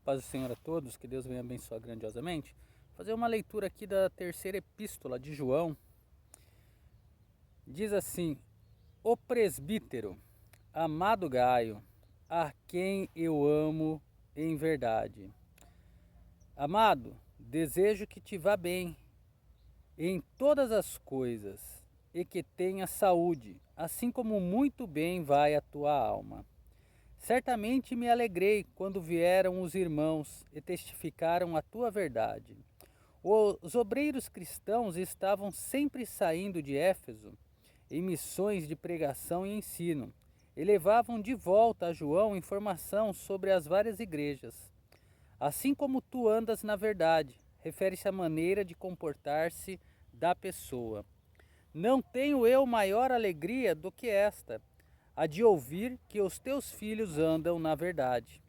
Paz do Senhor a todos, que Deus venha abençoar grandiosamente. Vou fazer uma leitura aqui da terceira epístola de João. Diz assim: O presbítero, amado Gaio, a quem eu amo em verdade. Amado, desejo que te vá bem em todas as coisas e que tenha saúde, assim como muito bem vai a tua alma. Certamente me alegrei quando vieram os irmãos e testificaram a tua verdade. Os obreiros cristãos estavam sempre saindo de Éfeso em missões de pregação e ensino, e levavam de volta a João informação sobre as várias igrejas. Assim como tu andas na verdade, refere-se à maneira de comportar-se da pessoa. Não tenho eu maior alegria do que esta, a de ouvir que os teus filhos andam na verdade.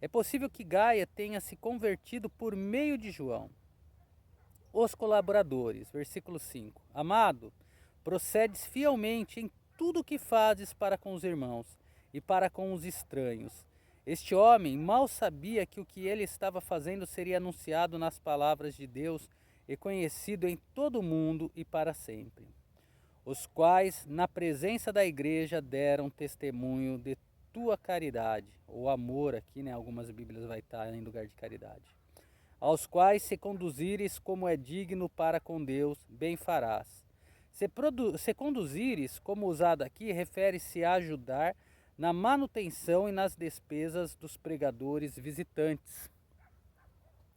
É possível que Gaia tenha se convertido por meio de João. Os colaboradores, versículo 5. Amado, procedes fielmente em tudo o que fazes para com os irmãos e para com os estranhos. Este homem mal sabia que o que ele estava fazendo seria anunciado nas palavras de Deus e conhecido em todo o mundo e para sempre, os quais, na presença da igreja, deram testemunho de tua caridade, ou amor aqui, né? Algumas bíblias vai estar em lugar de caridade. Aos quais se conduzires como é digno para com Deus, bem farás. Se conduzires, como usado aqui, refere-se a ajudar na manutenção e nas despesas dos pregadores visitantes.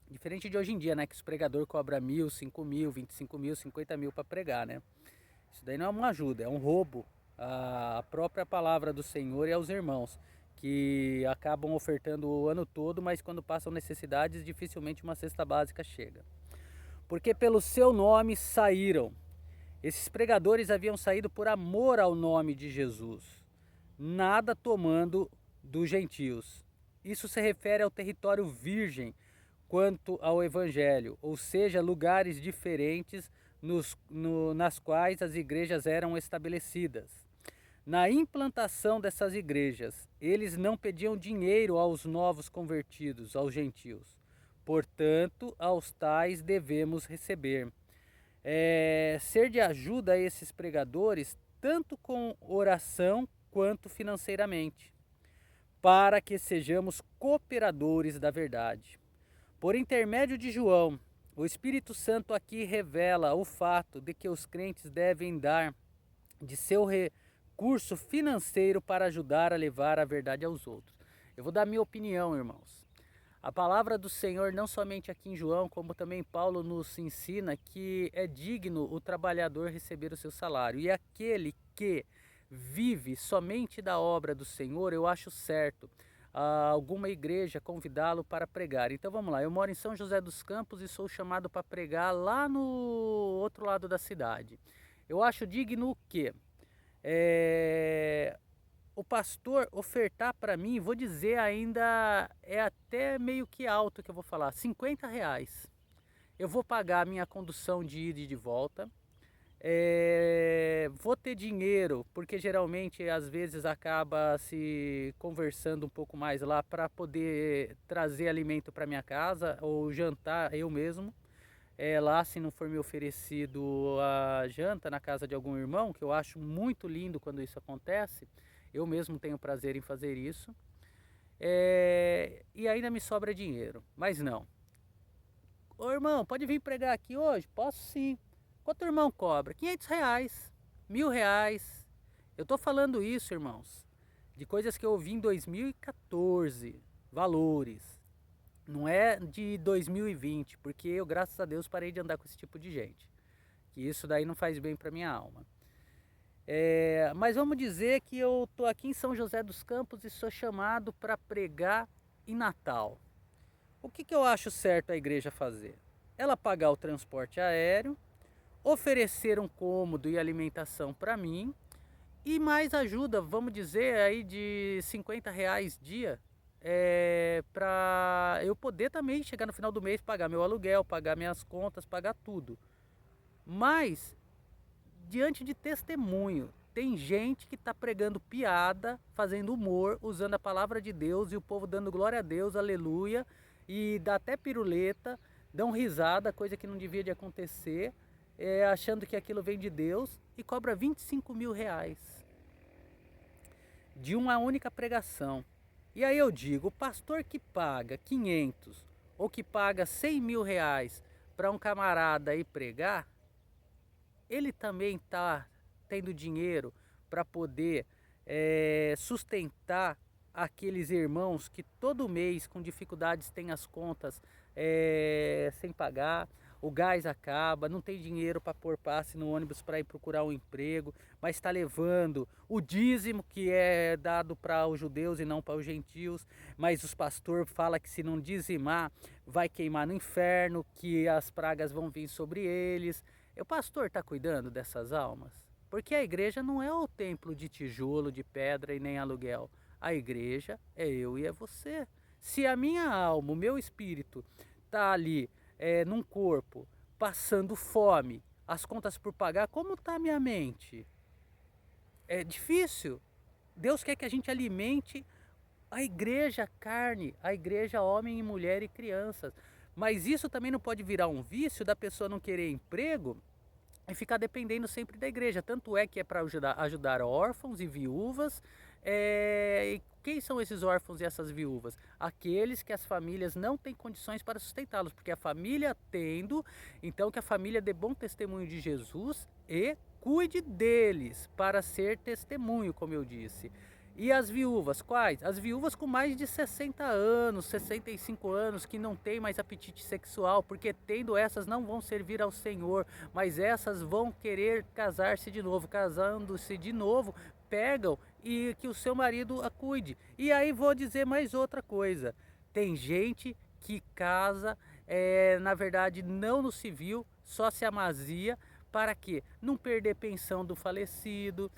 Diferente de hoje em dia, né? Que os pregadores cobram 1.000, 5.000, 25.000, 50.000 para pregar, né? Isso daí não é uma ajuda, é um roubo à própria palavra do Senhor e aos irmãos, que acabam ofertando o ano todo, mas quando passam necessidades, dificilmente uma cesta básica chega. Porque pelo seu nome saíram. Esses pregadores haviam saído por amor ao nome de Jesus, nada tomando dos gentios. Isso se refere ao território virgem quanto ao evangelho, ou seja, lugares diferentes nas quais as igrejas eram estabelecidas. Na implantação dessas igrejas, eles não pediam dinheiro aos novos convertidos, aos gentios. Portanto, aos tais devemos receber. Ser de ajuda a esses pregadores, tanto com oração quanto financeiramente, para que sejamos cooperadores da verdade. Por intermédio de João, o Espírito Santo aqui revela o fato de que os crentes devem dar de seu recurso financeiro para ajudar a levar a verdade aos outros. Eu vou dar minha opinião, irmãos. A palavra do Senhor, não somente aqui em João, como também Paulo nos ensina que é digno o trabalhador receber o seu salário. E aquele que vive somente da obra do Senhor, eu acho certo alguma igreja convidá-lo para pregar. Então vamos lá, eu moro em São José dos Campos e sou chamado para pregar lá no outro lado da cidade. Eu acho digno o quê? O pastor ofertar para mim, vou dizer ainda, é até meio que alto que eu vou falar, R$ 50. Eu vou pagar a minha condução de ida e de volta. Vou ter dinheiro, porque geralmente às vezes acaba se conversando um pouco mais lá para poder trazer alimento para minha casa ou jantar eu mesmo. Lá, se não for me oferecido a janta na casa de algum irmão, que eu acho muito lindo quando isso acontece, eu mesmo tenho prazer em fazer isso. E ainda me sobra dinheiro, mas não. Ô irmão, pode vir pregar aqui hoje? Posso sim. Quanto o irmão cobra? R$ 500, R$ 1.000. Eu tô falando isso, irmãos, de coisas que eu ouvi em 2014, valores. Não é de 2020, porque eu, graças a Deus, parei de andar com esse tipo de gente. Que isso daí não faz bem para minha alma. Mas vamos dizer que eu tô aqui em São José dos Campos e sou chamado para pregar em Natal. O que eu acho certo a igreja fazer? Ela pagar o transporte aéreo, oferecer um cômodo e alimentação para mim e mais ajuda, vamos dizer, aí de R$ 50 dia, para eu poder também chegar no final do mês, pagar meu aluguel, pagar minhas contas, pagar tudo. Mas, diante de testemunho, tem gente que está pregando piada, fazendo humor, usando a palavra de Deus e o povo dando glória a Deus, aleluia, e dá até piruleta, dão risada, coisa que não devia de acontecer, achando que aquilo vem de Deus, e cobra 25 mil reais de uma única pregação. E aí eu digo, o pastor que paga 500 ou que paga 100 mil reais para um camarada ir pregar, ele também está tendo dinheiro para poder sustentar aqueles irmãos que todo mês com dificuldades têm as contas sem pagar, o gás acaba, não tem dinheiro para pôr passe no ônibus para ir procurar um emprego, mas está levando o dízimo que é dado para os judeus e não para os gentios, mas os pastores falam que se não dizimar vai queimar no inferno, que as pragas vão vir sobre eles. O pastor está cuidando dessas almas? Porque a igreja não é o templo de tijolo, de pedra e nem aluguel. A igreja é eu e é você. Se a minha alma, o meu espírito está ali num corpo, passando fome, as contas por pagar, como está a minha mente? É difícil. Deus quer que a gente alimente a igreja carne, a igreja homem e mulher e crianças. Mas isso também não pode virar um vício da pessoa não querer emprego e ficar dependendo sempre da igreja. Tanto é que é para ajudar órfãos e viúvas. E quem são esses órfãos e essas viúvas? Aqueles que as famílias não têm condições para sustentá-los, porque a família tendo, então que a família dê bom testemunho de Jesus e cuide deles para ser testemunho, como eu disse. E as viúvas, quais? As viúvas com mais de 60 anos, 65 anos, que não têm mais apetite sexual, porque tendo essas não vão servir ao Senhor, mas essas vão querer casar-se de novo. Casando-se de novo, pegam e que o seu marido a cuide. E aí vou dizer mais outra coisa. Tem gente que casa, na verdade, não no civil, só se amazia, para quê? Não perder pensão do falecido,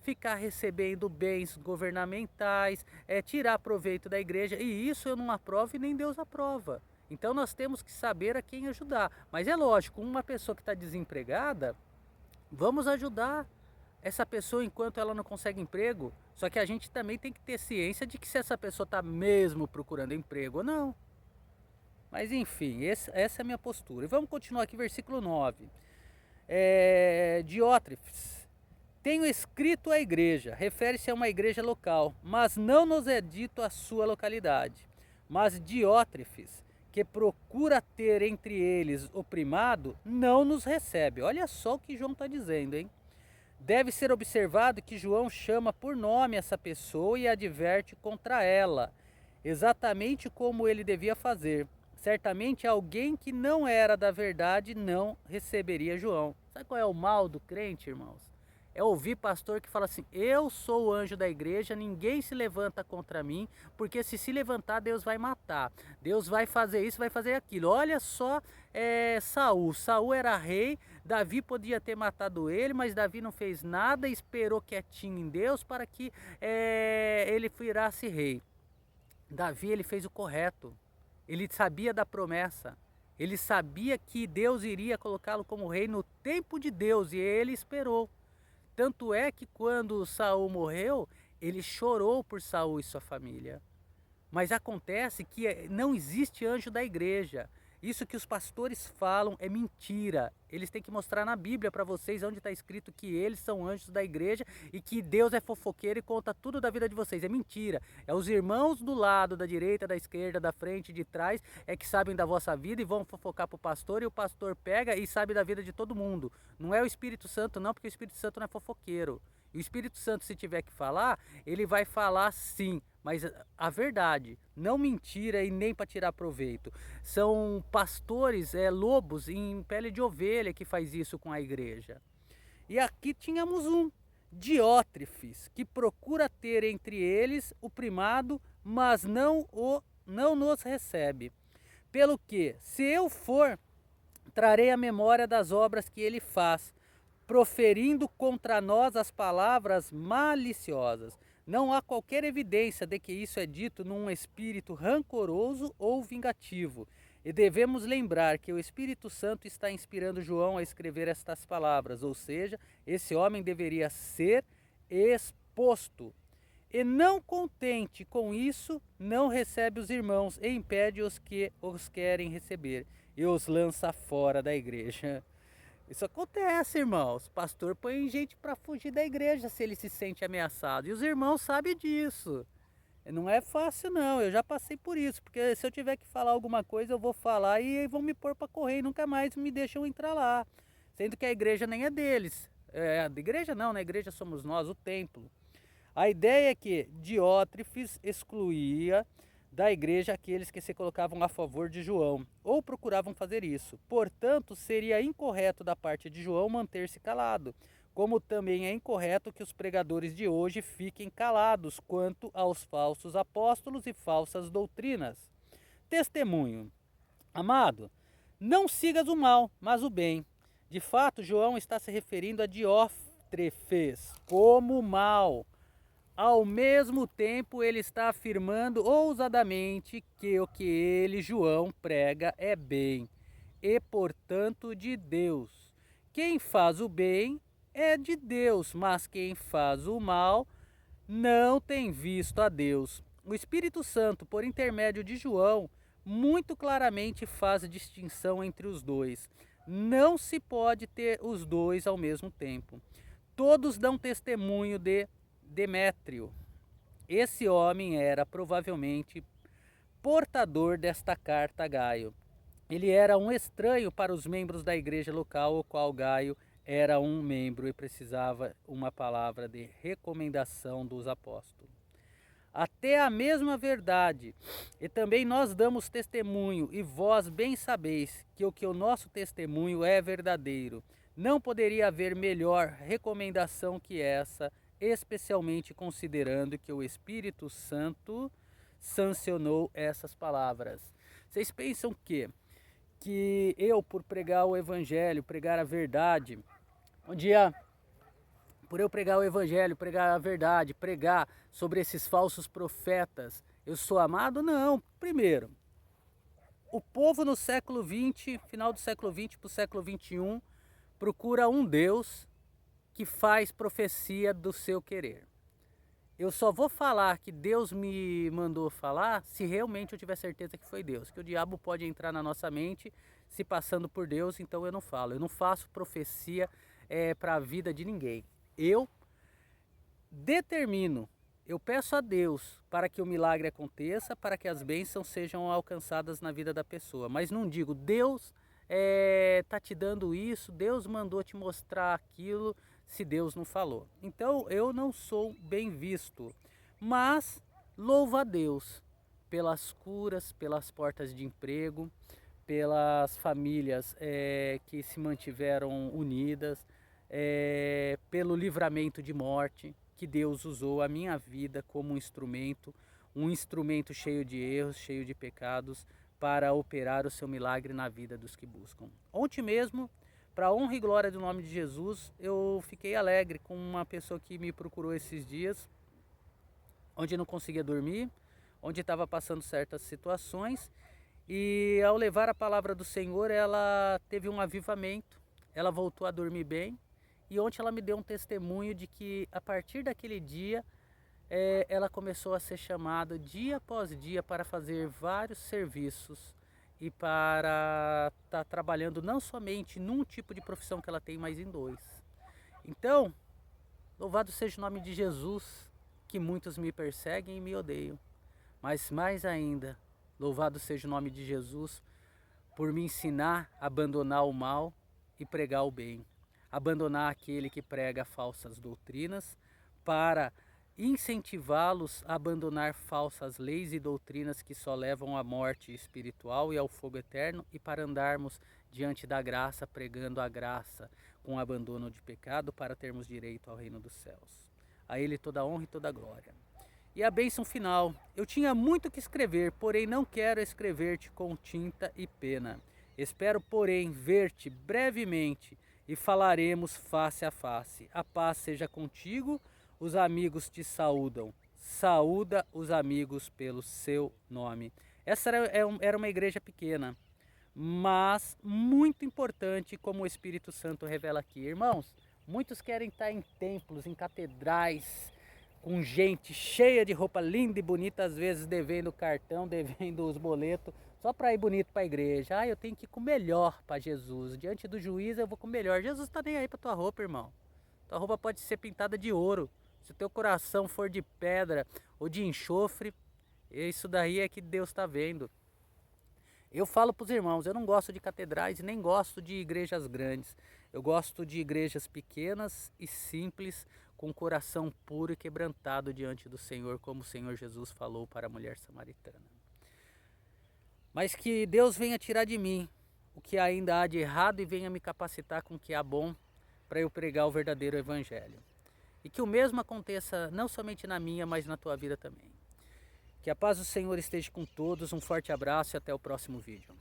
ficar recebendo bens governamentais, tirar proveito da igreja, e isso eu não aprovo e nem Deus aprova. Então nós temos que saber a quem ajudar. Mas é lógico, uma pessoa que está desempregada, vamos ajudar essa pessoa enquanto ela não consegue emprego. Só que a gente também tem que ter ciência de que se essa pessoa está mesmo procurando emprego ou não. Mas enfim, essa é a minha postura. E vamos continuar aqui, versículo 9. Diótrefes, tenho escrito à igreja, refere-se a uma igreja local, mas não nos é dito a sua localidade. Mas Diótrefes, que procura ter entre eles o primado, não nos recebe. Olha só o que João está dizendo, hein? Deve ser observado que João chama por nome essa pessoa e adverte contra ela, exatamente como ele devia fazer. Certamente alguém que não era da verdade não receberia João. Sabe qual é o mal do crente, irmãos? É ouvir pastor que fala assim, eu sou o anjo da igreja, ninguém se levanta contra mim, porque se levantar Deus vai matar, Deus vai fazer isso, vai fazer aquilo. Olha só Saul, Saul era rei, Davi podia ter matado ele, mas Davi não fez nada, esperou quietinho em Deus para que ele virasse rei. Davi, ele fez o correto. Ele sabia da promessa, ele sabia que Deus iria colocá-lo como rei no tempo de Deus e ele esperou. Tanto é que quando Saul morreu, ele chorou por Saul e sua família. Mas acontece que não existe anjo da igreja. Isso que os pastores falam é mentira. Eles têm que mostrar na Bíblia para vocês onde está escrito que eles são anjos da igreja e que Deus é fofoqueiro e conta tudo da vida de vocês. É mentira. É os irmãos do lado, da direita, da esquerda, da frente, de trás, que sabem da vossa vida e vão fofocar para o pastor, e o pastor pega e sabe da vida de todo mundo. Não é o Espírito Santo não, porque o Espírito Santo não é fofoqueiro. E o Espírito Santo, se tiver que falar, ele vai falar sim, mas a verdade, não mentira e nem para tirar proveito. São pastores, lobos em pele de ovelha que faz isso com a igreja. E aqui tínhamos um, Diótrefes, que procura ter entre eles o primado, mas não nos recebe. Pelo que, se eu for, trarei a memória das obras que ele faz, proferindo contra nós as palavras maliciosas. Não há qualquer evidência de que isso é dito num espírito rancoroso ou vingativo. E devemos lembrar que o Espírito Santo está inspirando João a escrever estas palavras, ou seja, esse homem deveria ser exposto. E não contente com isso, não recebe os irmãos e impede os que os querem receber e os lança fora da igreja. Isso acontece, irmãos. O pastor põe gente para fugir da igreja se ele se sente ameaçado. E os irmãos sabem disso. Não é fácil não, eu já passei por isso, porque se eu tiver que falar alguma coisa, eu vou falar e vão me pôr para correr e nunca mais me deixam entrar lá. Sendo que a igreja nem é deles. A igreja não, né? A igreja somos nós, o templo. A ideia é que Diótrefes excluía da igreja aqueles que se colocavam a favor de João, ou procuravam fazer isso. Portanto, seria incorreto da parte de João manter-se calado, como também é incorreto que os pregadores de hoje fiquem calados quanto aos falsos apóstolos e falsas doutrinas. Testemunho. Amado, não sigas o mal, mas o bem. De fato, João está se referindo a Diótrefes como mal. Ao mesmo tempo, ele está afirmando ousadamente que o que ele, João, prega é bem e, portanto, de Deus. Quem faz o bem é de Deus, mas quem faz o mal não tem visto a Deus. O Espírito Santo, por intermédio de João, muito claramente faz distinção entre os dois. Não se pode ter os dois ao mesmo tempo. Todos dão testemunho de Demétrio. Esse homem era provavelmente portador desta carta a Gaio. Ele era um estranho para os membros da igreja local, o qual Gaio era um membro e precisava uma palavra de recomendação dos apóstolos. Até a mesma verdade, e também nós damos testemunho, e vós bem sabeis que o nosso testemunho é verdadeiro. Não poderia haver melhor recomendação que essa, especialmente considerando que o Espírito Santo sancionou essas palavras. Vocês pensam que eu, por pregar o evangelho, pregar a verdade, por eu pregar o evangelho, pregar a verdade, pregar sobre esses falsos profetas, eu sou amado? Não. Primeiro, o povo no século XX, final do século XX para o século XXI, procura um Deus que faz profecia do seu querer. Eu só vou falar que Deus me mandou falar se realmente eu tiver certeza que foi Deus. Que o diabo pode entrar na nossa mente se passando por Deus, então eu não falo. Eu não faço profecia para a vida de ninguém. Eu determino, eu peço a Deus para que o milagre aconteça, para que as bênçãos sejam alcançadas na vida da pessoa. Mas não digo, Deus está te dando isso, Deus mandou te mostrar aquilo, se Deus não falou. Então eu não sou bem visto, mas louvo a Deus pelas curas, pelas portas de emprego, pelas famílias que se mantiveram unidas, pelo livramento de morte, que Deus usou a minha vida como um instrumento cheio de erros, cheio de pecados, para operar o seu milagre na vida dos que buscam. Ontem mesmo, para a honra e glória do nome de Jesus, eu fiquei alegre com uma pessoa que me procurou esses dias, onde não conseguia dormir, onde estava passando certas situações, e ao levar a palavra do Senhor, ela teve um avivamento, ela voltou a dormir bem, e ontem ela me deu um testemunho de que a partir daquele dia ela começou a ser chamada dia após dia para fazer vários serviços e para estar trabalhando não somente num tipo de profissão que ela tem, mas em dois. Então, louvado seja o nome de Jesus, que muitos me perseguem e me odeiam, mas mais ainda, louvado seja o nome de Jesus por me ensinar a abandonar o mal e pregar o bem. Abandonar aquele que prega falsas doutrinas para incentivá-los a abandonar falsas leis e doutrinas que só levam à morte espiritual e ao fogo eterno, e para andarmos diante da graça, pregando a graça com abandono de pecado para termos direito ao reino dos céus. A Ele toda a honra e toda a glória. E a bênção final. Eu tinha muito que escrever, porém não quero escrever-te com tinta e pena. Espero, porém, ver-te brevemente e falaremos face a face. A paz seja contigo, os amigos te saúdam. Saúda os amigos pelo seu nome. Essa era uma igreja pequena, mas muito importante, como o Espírito Santo revela aqui. Irmãos, muitos querem estar em templos, em catedrais, com gente cheia de roupa linda e bonita, às vezes devendo cartão, devendo os boletos, só para ir bonito para a igreja. Ah, eu tenho que ir com o melhor para Jesus. Diante do juiz eu vou com o melhor. Jesus está nem aí para tua roupa, irmão. Tua roupa pode ser pintada de ouro. Se o teu coração for de pedra ou de enxofre, isso daí é que Deus está vendo. Eu falo para os irmãos, eu não gosto de catedrais e nem gosto de igrejas grandes. Eu gosto de igrejas pequenas e simples, com o coração puro e quebrantado diante do Senhor, como o Senhor Jesus falou para a mulher samaritana. Mas que Deus venha tirar de mim o que ainda há de errado e venha me capacitar com o que há bom para eu pregar o verdadeiro evangelho. E que o mesmo aconteça não somente na minha, mas na tua vida também. Que a paz do Senhor esteja com todos, um forte abraço e até o próximo vídeo.